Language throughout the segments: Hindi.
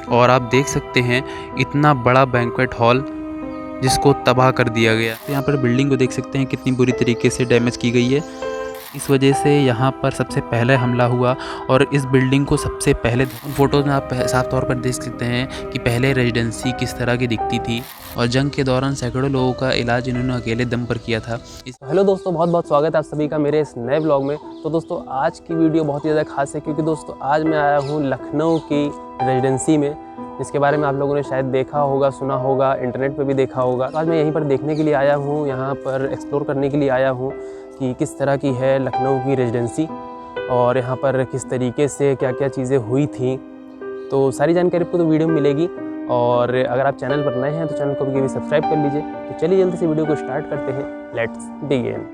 और आप देख सकते हैं इतना बड़ा बैंक्वेट हॉल जिसको तबाह कर दिया गया। तो यहाँ पर बिल्डिंग को देख सकते हैं कितनी बुरी तरीके से डैमेज की गई है। इस वजह से यहाँ पर सबसे पहले हमला हुआ और इस बिल्डिंग को सबसे पहले फ़ोटोज़ में आप साफ तौर पर देख सकते हैं कि पहले रेजिडेंसी किस तरह की दिखती थी और जंग के दौरान सैकड़ों लोगों का इलाज इन्होंने अकेले दम पर किया था। हेलो दोस्तों, बहुत बहुत स्वागत है आप सभी का मेरे इस नए ब्लॉग में। तो दोस्तों आज की वीडियो बहुत ही ज़्यादा खास है क्योंकि दोस्तों आज मैं आया हूँ लखनऊ की रेजिडेंसी में, जिसके बारे में आप लोगों ने शायद देखा होगा, सुना होगा, इंटरनेट पे भी देखा होगा। तो आज मैं यहीं पर देखने के लिए आया हूँ, यहाँ पर एक्सप्लोर करने के लिए आया हूँ कि किस तरह की है लखनऊ की रेजिडेंसी और यहाँ पर किस तरीके से क्या क्या चीज़ें हुई थी। तो सारी जानकारी आपको तो वीडियो में मिलेगी और अगर आप चैनल पर नए हैं तो चैनल को भी सब्सक्राइब कर लीजिए। तो चलिए जल्दी से वीडियो को स्टार्ट करते हैं। Let's begin.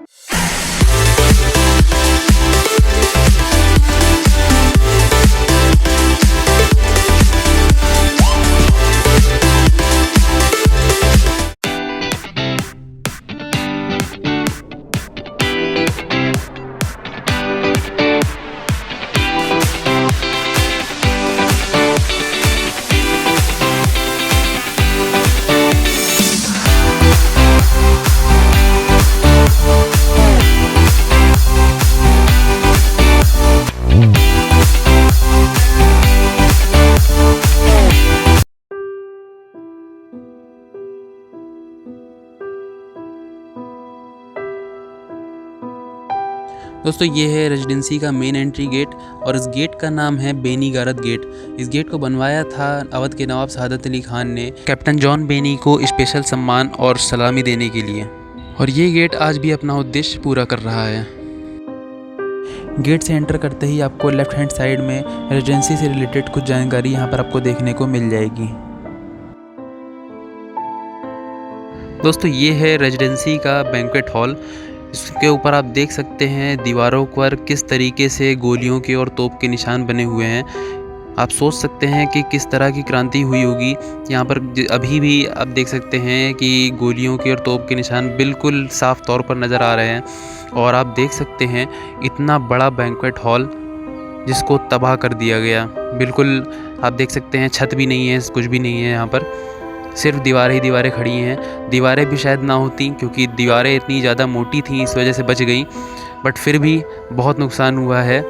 दोस्तों ये है रेजिडेंसी का मेन एंट्री गेट और इस गेट का नाम है बेनी गारद गेट। इस गेट को बनवाया था अवध के नवाब सादत अली खान ने कैप्टन जॉन बेनी को स्पेशल सम्मान और सलामी देने के लिए, और ये गेट आज भी अपना उद्देश्य पूरा कर रहा है। गेट से एंटर करते ही आपको लेफ्ट हैंड साइड में रेजिडेंसी से रिलेटेड कुछ जानकारी यहाँ पर आपको देखने को मिल जाएगी। दोस्तों ये है रेजिडेंसी का बैंक्वेट हॉल। इसके ऊपर आप देख सकते हैं दीवारों पर किस तरीके से गोलियों के और तोप के निशान बने हुए हैं। आप सोच सकते हैं कि किस तरह की क्रांति हुई होगी। यहाँ पर अभी भी आप देख सकते हैं कि गोलियों के और तोप के निशान बिल्कुल साफ तौर पर नज़र आ रहे हैं। और आप देख सकते हैं इतना बड़ा बैंक्वेट हॉल जिसको तबाह कर दिया गया। बिल्कुल आप देख सकते हैं छत भी नहीं है, कुछ भी नहीं है, यहाँ पर सिर्फ दीवारें ही दीवारें खड़ी हैं। दीवारें भी शायद ना होती क्योंकि दीवारें इतनी ज़्यादा मोटी थी, इस वजह से बच गई, बट फिर भी बहुत नुकसान हुआ है।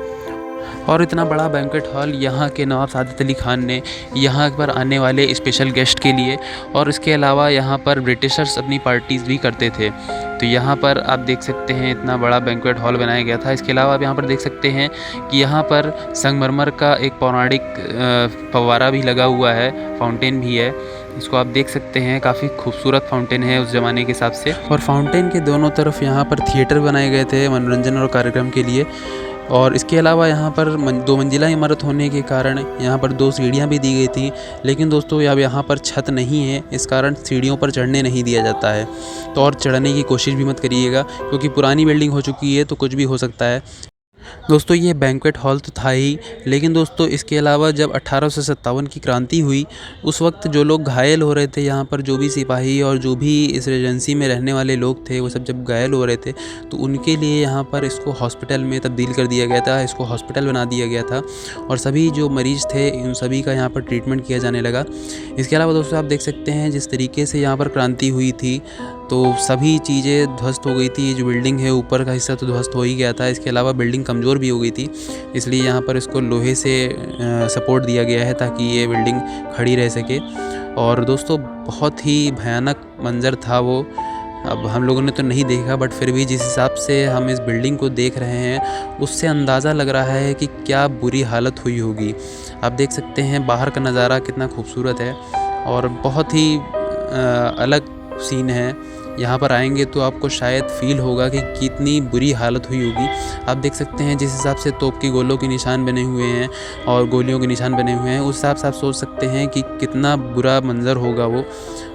और इतना बड़ा बैंक्वेट हॉल यहाँ के नवाब सादत अली खान ने यहाँ पर आने वाले स्पेशल गेस्ट के लिए, और इसके अलावा यहाँ पर ब्रिटिशर्स अपनी पार्टीज़ भी करते थे। तो यहाँ पर आप देख सकते हैं इतना बड़ा बैंक्वेट हॉल बनाया गया था। इसके अलावा आप यहाँ पर देख सकते हैं कि यहाँ पर संगमरमर का एक पौराणिक फव्वारा भी लगा हुआ है, फाउंटेन भी है। इसको आप देख सकते हैं, काफ़ी खूबसूरत फाउंटेन है उस ज़माने के हिसाब से। और फाउंटेन के दोनों तरफ यहाँ पर थिएटर बनाए गए थे मनोरंजन और कार्यक्रम के लिए। और इसके अलावा यहाँ पर 2 मंजिला इमारत होने के कारण यहाँ पर 2 सीढ़ियाँ भी दी गई थी। लेकिन दोस्तों अब यहाँ पर छत नहीं है, इस कारण सीढ़ियों पर चढ़ने नहीं दिया जाता है। तो और चढ़ने की कोशिश भी मत करिएगा क्योंकि पुरानी बिल्डिंग हो चुकी है तो कुछ भी हो सकता है। दोस्तों ये बैंक्वेट हॉल तो था ही, लेकिन दोस्तों इसके अलावा जब 1857 की क्रांति हुई उस वक्त जो लोग घायल हो रहे थे, यहाँ पर जो भी सिपाही और जो भी इस रेजिडेंसी में रहने वाले लोग थे वो सब जब घायल हो रहे थे तो उनके लिए यहाँ पर इसको हॉस्पिटल में तब्दील कर दिया गया था, इसको हॉस्पिटल बना दिया गया था और सभी जो मरीज़ थे उन सभी का यहाँ पर ट्रीटमेंट किया जाने लगा। इसके अलावा दोस्तों आप देख सकते हैं जिस तरीके से यहाँ पर क्रांति हुई थी तो सभी चीज़ें ध्वस्त हो गई थी। जो बिल्डिंग है ऊपर का हिस्सा तो ध्वस्त हो ही गया था, इसके अलावा बिल्डिंग कमज़ोर भी हो गई थी, इसलिए यहाँ पर इसको लोहे से सपोर्ट दिया गया है ताकि ये बिल्डिंग खड़ी रह सके। और दोस्तों बहुत ही भयानक मंज़र था वो, अब हम लोगों ने तो नहीं देखा बट फिर भी जिस हिसाब से हम इस बिल्डिंग को देख रहे हैं उससे अंदाज़ा लग रहा है कि क्या बुरी हालत हुई होगी। आप देख सकते हैं बाहर का नज़ारा कितना खूबसूरत है और बहुत ही अलग सीन है। यहाँ पर आएंगे तो आपको शायद फील होगा कि कितनी बुरी हालत हुई होगी। आप देख सकते हैं जिस हिसाब से तोप की गोलों के निशान बने हुए हैं और गोलियों के निशान बने हुए हैं, उस हिसाब से आप सोच सकते हैं कि कितना बुरा मंज़र होगा वो।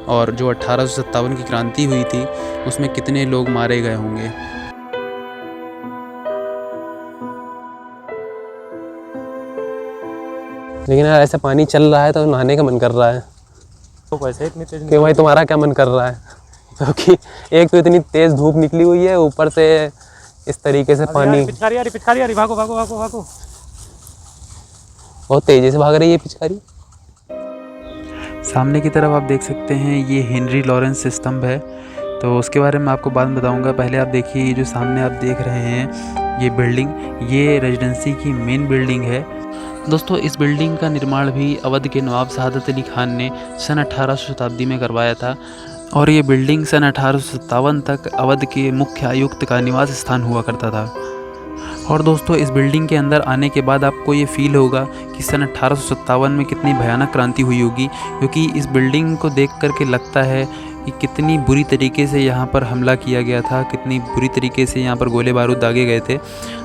और जो 1857 की क्रांति हुई थी उसमें कितने लोग मारे गए होंगे। लेकिन यार ऐसे पानी चल रहा है तो नहाने का मन कर रहा है। तो वैसे इतनी तेज कि भाई तुम्हारा क्या मन कर रहा है? क्योंकि एक तो इतनी तेज़ धूप निकली हुई है, ऊपर से इस तरीके से पानी। पिचकारी आ रही, भागो भागो भागो भागो। बहुत तेजी से भाग रही है पिचकारी। सामने की तरफ आप देख सकते हैं ये हेनरी लॉरेंस स्तंभ है, तो उसके बारे में आपको बाद में बताऊंगा। पहले आप देखिए ये जो सामने आप देख रहे हैं ये बिल्डिंग, ये रेजिडेंसी की मेन बिल्डिंग है। दोस्तों इस बिल्डिंग का निर्माण भी अवध के नवाब शहादत अली खान ने सन 1800 शताब्दी में करवाया था और ये बिल्डिंग सन 1857 तक अवध के मुख्य आयुक्त का निवास स्थान हुआ करता था। और दोस्तों इस बिल्डिंग के अंदर आने के बाद आपको ये फील होगा कि सन 1857 में कितनी भयानक क्रांति हुई होगी, क्योंकि इस बिल्डिंग को देख करके लगता है कि कितनी बुरी तरीके से यहाँ पर हमला किया गया था, कितनी बुरी तरीके से यहाँ पर गोले बारूद दागे गए थे।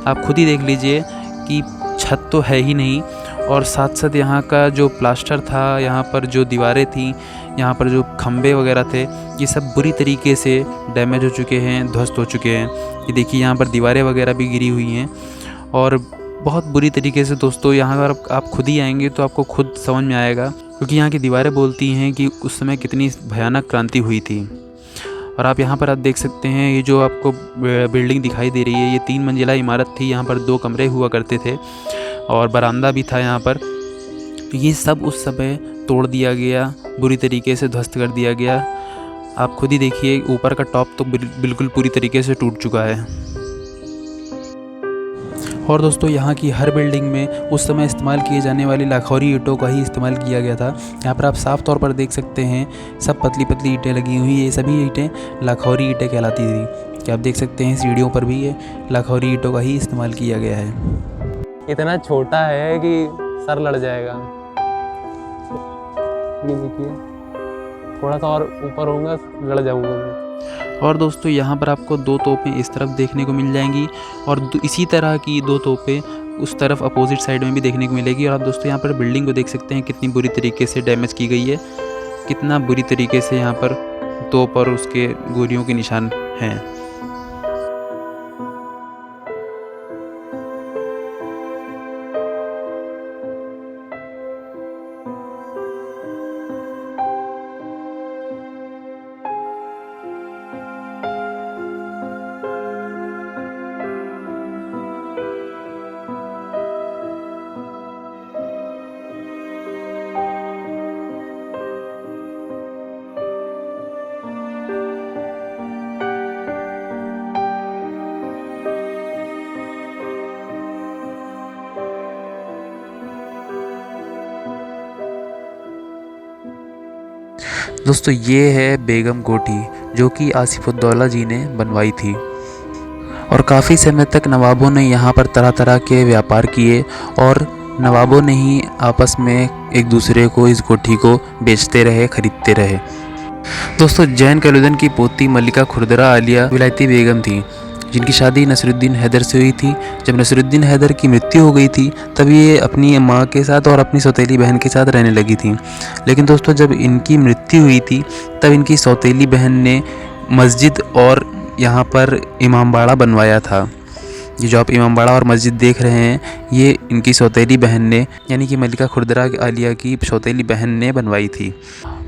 आप खुद ही देख लीजिए कि छत तो है ही नहीं और साथ साथ यहाँ का जो प्लास्टर था, यहाँ पर जो दीवारें थीं, यहाँ पर जो खंबे वगैरह थे, ये सब बुरी तरीके से डैमेज हो चुके हैं, ध्वस्त हो चुके हैं। ये देखिए यहाँ पर दीवारें वगैरह भी गिरी हुई हैं और बहुत बुरी तरीके से। दोस्तों यहाँ पर आप खुद ही आएंगे तो आपको खुद समझ में आएगा, क्योंकि यहाँ की दीवारें बोलती हैं कि उस समय कितनी भयानक क्रांति हुई थी। और आप यहाँ पर आप देख सकते हैं ये जो आपको बिल्डिंग दिखाई दे रही है, ये 3 मंजिला इमारत थी। यहाँ पर 2 कमरे हुआ करते थे और बरामदा भी था यहाँ पर। ये सब उस समय तोड़ दिया गया, बुरी तरीके से ध्वस्त कर दिया गया। आप खुद ही देखिए ऊपर का टॉप तो बिल्कुल पूरी तरीके से टूट चुका है। और दोस्तों यहाँ की हर बिल्डिंग में उस समय इस्तेमाल किए जाने वाली लाखौरी ईंटों का ही इस्तेमाल किया गया था। यहाँ पर आप साफ तौर पर देख सकते हैं सब पतली पतली ईंटें लगी हुई, ये सभी ईंटें लाखौरी ईंटें कहलाती थी। कि आप देख सकते हैं सीढ़ियों पर भी ये लाखौरी ईंटों का ही इस्तेमाल किया गया है। इतना छोटा है कि सर लड़ जाएगा। ये देखिए थोड़ा सा और ऊपर होऊंगा लड़ जाऊंगा मैं। और दोस्तों यहाँ पर आपको 2 तोपें इस तरफ देखने को मिल जाएंगी और इसी तरह की 2 तोपें उस तरफ अपोजिट साइड में भी देखने को मिलेगी। और आप दोस्तों यहाँ पर बिल्डिंग को देख सकते हैं कितनी बुरी तरीके से डैमेज की गई है, कितना बुरी तरीके से यहाँ पर तोप और उसके गोलियों के निशान हैं। दोस्तों ये है बेगम कोठी, जो कि आसिफुद्दौला जी ने बनवाई थी और काफ़ी समय तक नवाबों ने यहाँ पर तरह तरह के व्यापार किए और नवाबों ने ही आपस में एक दूसरे को इस कोठी को बेचते रहे, खरीदते रहे। दोस्तों जैन कलुद्दीन की पोती मलिका खुरदरा आलिया विलायती बेगम थी, जिनकी शादी नसरुद्दीन हैदर से हुई थी। जब नसरुद्दीन हैदर की मृत्यु हो गई थी तब ये अपनी माँ के साथ और अपनी सौतेली बहन के साथ रहने लगी थी। लेकिन दोस्तों जब इनकी मृत्यु हुई थी तब इनकी सौतेली बहन ने मस्जिद और यहाँ पर इमामबाड़ा बनवाया था। ये जो आप इमामबाड़ा और मस्जिद देख रहे हैं ये इनकी सौतेली बहन ने, यानी कि मलिका खुरदरा आलिया की सौतेली बहन ने बनवाई थी।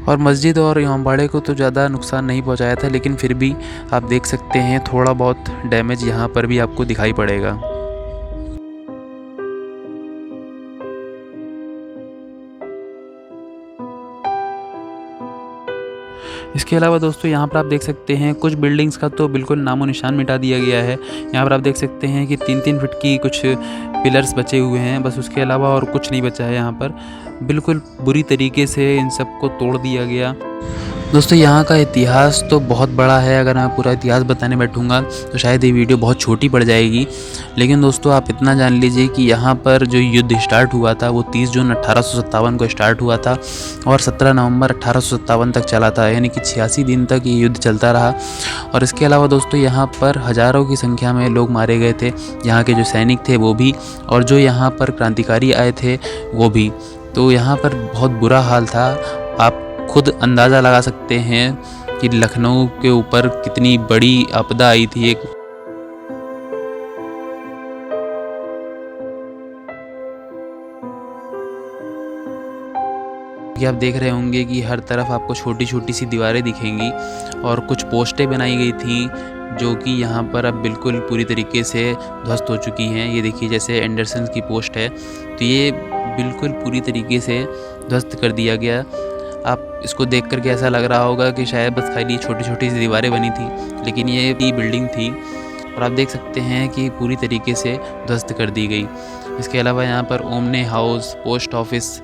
और मस्जिद और इमामबाड़े को तो ज़्यादा नुकसान नहीं पहुंचाया था, लेकिन फिर भी आप देख सकते हैं थोड़ा बहुत डैमेज यहाँ पर भी आपको दिखाई पड़ेगा। इसके अलावा दोस्तों यहाँ पर आप देख सकते हैं कुछ बिल्डिंग्स का तो बिल्कुल नामो निशान मिटा दिया गया है। यहाँ पर आप देख सकते हैं कि 3-3 फीट की कुछ पिलर्स बचे हुए हैं, बस उसके अलावा और कुछ नहीं बचा है। यहाँ पर बिल्कुल बुरी तरीके से इन सब को तोड़ दिया गया। दोस्तों यहाँ का इतिहास तो बहुत बड़ा है, अगर मैं पूरा इतिहास बताने बैठूँगा तो शायद ये वीडियो बहुत छोटी पड़ जाएगी। लेकिन दोस्तों आप इतना जान लीजिए कि यहाँ पर जो युद्ध स्टार्ट हुआ था वो 30 जून 1857 को स्टार्ट हुआ था और 17 नवंबर 1857 तक चला था, यानी कि 86 दिन तक ये युद्ध चलता रहा। और इसके अलावा दोस्तों यहाँ पर हज़ारों की संख्या में लोग मारे गए थे, यहाँ के जो सैनिक थे वो भी और जो यहाँ पर क्रांतिकारी आए थे वो भी। तो यहाँ पर बहुत बुरा हाल था। आप खुद अंदाज़ा लगा सकते हैं कि लखनऊ के ऊपर कितनी बड़ी आपदा आई थी एक। कि आप देख रहे होंगे कि हर तरफ आपको छोटी छोटी सी दीवारें दिखेंगी और कुछ पोस्टें बनाई गई थी जो कि यहाँ पर अब बिल्कुल पूरी तरीके से ध्वस्त हो चुकी हैं। ये देखिए जैसे एंडरसन की पोस्ट है तो ये बिल्कुल पूरी तरीके से ध्वस्त कर दिया गया। आप इसको देख कर के ऐसा लग रहा होगा कि शायद बस खाली छोटी-छोटी सी दीवारें बनी थी, लेकिन ये बिल्डिंग थी और आप देख सकते हैं कि पूरी तरीके से ध्वस्त कर दी गई। इसके अलावा यहाँ पर ओमने house, post office,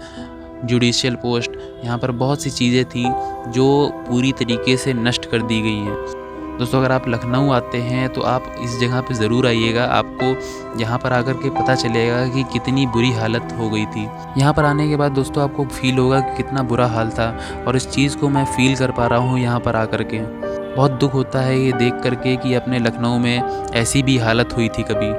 judicial post, यहाँ पर बहुत सी चीज़ें थीं जो पूरी तरीके से नष्ट कर दी गई हैं। दोस्तों, अगर आप लखनऊ आते हैं तो आप इस जगह पे ज़रूर आइएगा। आपको यहाँ पर आकर के पता चलेगा कि कितनी बुरी हालत हो गई थी। यहाँ पर आने के बाद दोस्तों आपको फ़ील होगा कि कितना बुरा हाल था, और इस चीज़ को मैं फ़ील कर पा रहा हूँ यहाँ पर आकर के। बहुत दुख होता है ये देख कर के कि अपने लखनऊ में ऐसी भी हालत हुई थी कभी।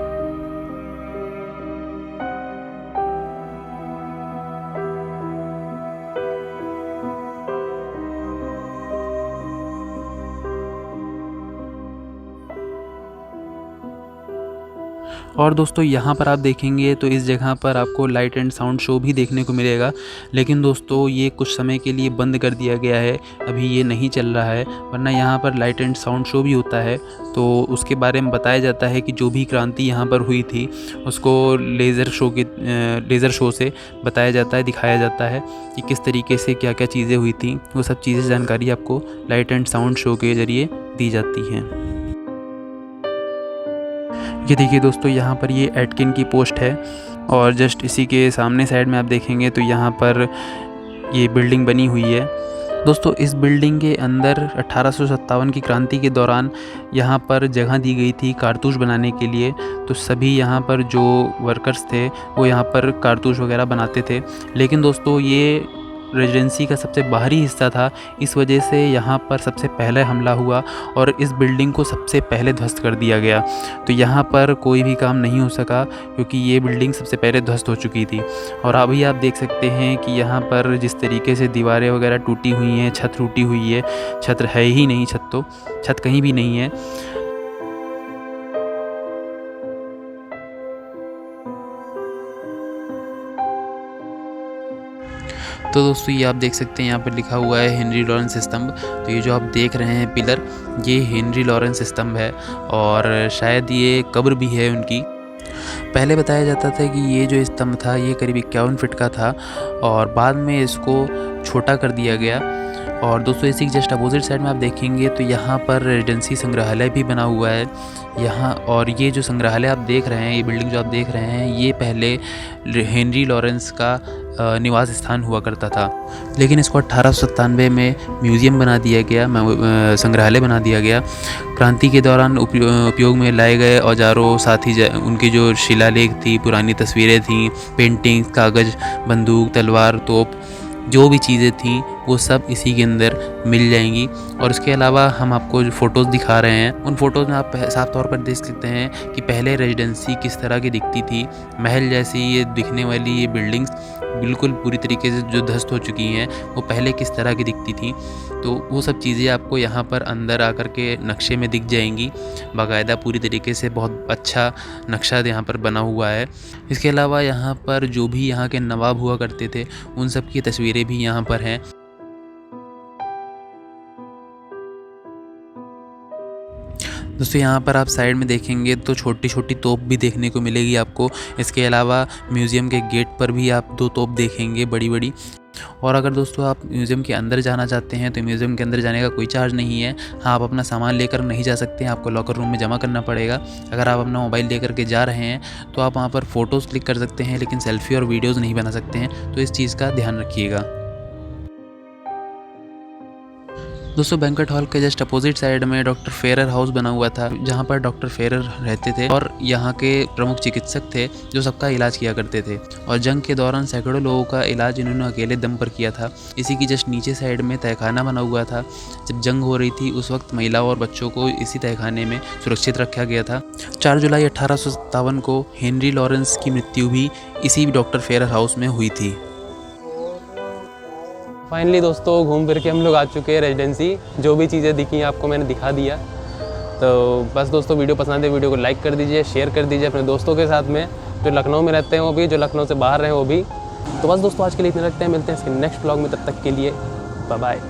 और दोस्तों यहाँ पर आप देखेंगे तो इस जगह पर आपको लाइट एंड साउंड शो भी देखने को मिलेगा, लेकिन दोस्तों ये कुछ समय के लिए बंद कर दिया गया है, अभी ये नहीं चल रहा है। वरना यहाँ पर लाइट एंड साउंड शो भी होता है, तो उसके बारे में बताया जाता है कि जो भी क्रांति यहाँ पर हुई थी उसको लेज़र शो से बताया जाता है, दिखाया जाता है कि किस तरीके से क्या क्या चीज़ें हुई थी। वो सब चीज़ें जानकारी आपको लाइट एंड साउंड शो के ज़रिए दी जाती हैं। ये देखिए दोस्तों, यहाँ पर ये एटकिन की पोस्ट है, और जस्ट इसी के सामने साइड में आप देखेंगे तो यहाँ पर ये बिल्डिंग बनी हुई है। दोस्तों, इस बिल्डिंग के अंदर 1857 की क्रांति के दौरान यहाँ पर जगह दी गई थी कारतूस बनाने के लिए। तो सभी यहाँ पर जो वर्कर्स थे वो यहाँ पर कारतूस वगैरह बनाते थे। लेकिन दोस्तों, ये रेजिडेंसी का सबसे बाहरी हिस्सा था, इस वजह से यहाँ पर सबसे पहले हमला हुआ और इस बिल्डिंग को सबसे पहले ध्वस्त कर दिया गया। तो यहाँ पर कोई भी काम नहीं हो सका क्योंकि ये बिल्डिंग सबसे पहले ध्वस्त हो चुकी थी। और अभी आप देख सकते हैं कि यहाँ पर जिस तरीके से दीवारें वगैरह टूटी हुई हैं, छत टूटी हुई है, छत है ही नहीं, छत कहीं भी नहीं है। तो दोस्तों, ये आप देख सकते हैं यहाँ पर लिखा हुआ है हेनरी लॉरेंस स्तंभ। तो ये जो आप देख रहे हैं पिलर, ये हेनरी लॉरेंस स्तंभ है, और शायद ये कब्र भी है उनकी। पहले बताया जाता था कि ये जो स्तंभ था ये करीब 51 फीट का था, और बाद में इसको छोटा कर दिया गया। और दोस्तों, इसी जस्ट अपोजिट साइड में आप देखेंगे तो यहाँ पर रेजिडेंसी संग्रहालय भी बना हुआ है यहाँ। और ये जो संग्रहालय आप देख रहे हैं, ये बिल्डिंग जो आप देख रहे हैं, ये पहले हेनरी लॉरेंस का निवास स्थान हुआ करता था, लेकिन इसको 1897 में म्यूज़ियम बना दिया गया, संग्रहालय बना दिया गया। क्रांति के दौरान उपयोग में लाए गए औजारों, साथ ही उनकी जो शिलालेख थी, पुरानी तस्वीरें थीं, पेंटिंग्स, कागज़, बंदूक, तलवार, तोप, जो भी चीज़ें थीं वो सब इसी के अंदर मिल जाएंगी। और इसके अलावा हम आपको जो फ़ोटोज़ दिखा रहे हैं, उन फ़ोटोज़ में आप साफ तौर पर देख सकते हैं कि पहले रेजिडेंसी किस तरह की दिखती थी। महल जैसी ये दिखने वाली ये बिल्डिंग्स बिल्कुल पूरी तरीके से जो ध्वस्त हो चुकी हैं, वो पहले किस तरह की दिखती थी। तो वो सब चीज़ें आपको यहाँ पर अंदर आकर के नक्शे में दिख जाएंगी। बाकायदा पूरी तरीके से बहुत अच्छा नक्शा यहाँ पर बना हुआ है। इसके अलावा यहाँ पर जो भी यहाँ के नवाब हुआ करते थे, उन सब की तस्वीरें भी यहाँ पर हैं। दोस्तों, यहाँ पर आप साइड में देखेंगे तो छोटी छोटी तोप भी देखने को मिलेगी आपको। इसके अलावा म्यूज़ियम के गेट पर भी आप 2 तोप देखेंगे बड़ी बड़ी। और अगर दोस्तों आप म्यूज़ियम के अंदर जाना चाहते हैं तो म्यूज़ियम के अंदर जाने का कोई चार्ज नहीं है। हाँ, आप अपना सामान लेकर नहीं जा सकते हैं, आपको लॉकर रूम में जमा करना पड़ेगा। अगर आप अपना मोबाइल लेकर के जा रहे हैं तो आप वहाँ पर फ़ोटोज़ क्लिक कर सकते हैं, लेकिन सेल्फ़ी और वीडियोज़ नहीं बना सकते हैं, तो इस चीज़ का ध्यान रखिएगा। दोस्तों, बैंक्वेट हॉल के जस्ट अपोजिट साइड में डॉक्टर फेरर हाउस बना हुआ था, जहाँ पर डॉक्टर फेरर रहते थे और यहाँ के प्रमुख चिकित्सक थे जो सबका इलाज किया करते थे। और जंग के दौरान सैकड़ों लोगों का इलाज इन्होंने अकेले दम पर किया था। इसी की जस्ट नीचे साइड में तहखाना बना हुआ था। जब जंग हो रही थी उस वक्त महिलाओं और बच्चों को इसी तहखाने में सुरक्षित रखा गया था। 4 जुलाई 1857 को हेनरी लॉरेंस की मृत्यु भी इसी डॉक्टर फेरर हाउस में हुई थी। फाइनली दोस्तों, घूम फिर के हम लोग आ चुके हैं रेजिडेंसी। जो भी चीज़ें दिखी आपको मैंने दिखा दिया। तो बस दोस्तों, वीडियो पसंद है वीडियो को लाइक कर दीजिए, शेयर कर दीजिए अपने दोस्तों के साथ में, जो लखनऊ में रहते हैं वो भी, जो लखनऊ से बाहर हैं वो भी। तो बस दोस्तों, आज के लिए इतना रखते हैं, मिलते हैं इसके नेक्स्ट व्लॉग में। तब तक के लिए बाय बाय।